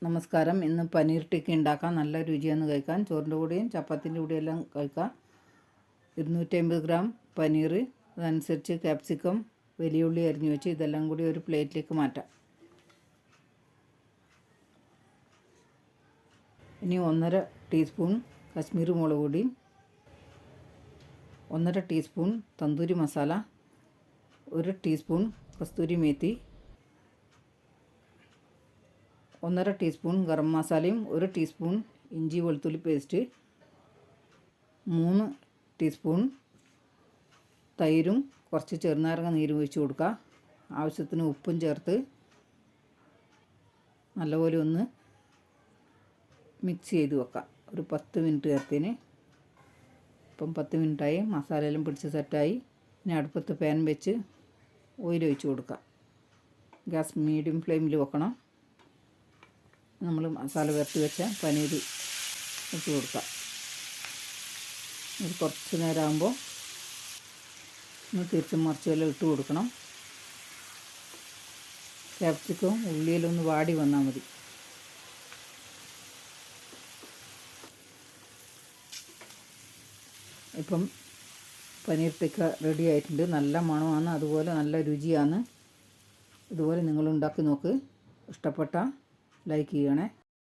നമസ്കാരം. ഇന്ന് പനീർ ടിക്ക ഉണ്ടാക്കാം. നല്ല രുചിയാണ് കഴിക്കാൻ. ചോറിൻ്റെ കൂടെയും ചപ്പാത്തിൻ്റെ കൂടെയും എല്ലാം കഴിക്കാം. 250 ഗ്രാം പനീർ, അതനുസരിച്ച് ക്യാപ്സിക്കം, വലിയ ഉള്ളി അരിഞ്ഞു വെച്ച് ഇതെല്ലാം കൂടി ഒരു പ്ലേറ്റിലേക്ക് മാറ്റാം. ഇനി 1.5 ടീസ്പൂൺ കശ്മീരി മുളക് പൊടി, 1.5 ടീസ്പൂൺ തന്തൂരി മസാല, 1 ടീസ്പൂൺ കസ്തൂരി മേത്തി, 1.5 ടീസ്പൂൺ ഗരം മസാലയും 1 ടീസ്പൂൺ ഇഞ്ചി വെളുത്തുള്ളി പേസ്റ്റ്, 3 ടീസ്പൂൺ തൈരും കുറച്ച് ചെറുനാരങ്ങ നീരും ഒഴിച്ച് കൊടുക്കുക. ആവശ്യത്തിന് ഉപ്പും ചേർത്ത് നല്ലപോലെ ഒന്ന് മിക്സ് ചെയ്ത് വെക്കാം. ഒരു 10 മിനിറ്റ് ചേർത്തിന്. ഇപ്പം 10 മിനിറ്റായി. മസാലയെല്ലാം പിടിച്ച് സെറ്റായി. ഇനി അടുപ്പത്ത് പാൻ വെച്ച് ഓയിൽ ഒഴിച്ച് കൊടുക്കാം. ഗ്യാസ് മീഡിയം ഫ്ലെയിമിൽ വെക്കണം. നമ്മൾ മസാല പുരട്ടി വെച്ച പനീർ ഇട്ട് കൊടുക്കാം. ഇത് കുറച്ച് നേരം ആകുമ്പോൾ ഒന്ന് തിരിച്ചും മറിച്ചെല്ലാം ഇട്ട് കൊടുക്കണം. ക്യാപ്സിക്കവും ഉള്ളിയിലൊന്ന് വാടി വന്നാൽ മതി. ഇപ്പം പനീർ ടിക്ക റെഡി ആയിട്ടുണ്ട്. നല്ല മണമാണ്, അതുപോലെ നല്ല രുചിയാണ്. ഇതുപോലെ നിങ്ങൾ ഉണ്ടാക്കി നോക്ക്. ഇഷ്ടപ്പെട്ട ലൈക്ക് ചെയ്യണേ.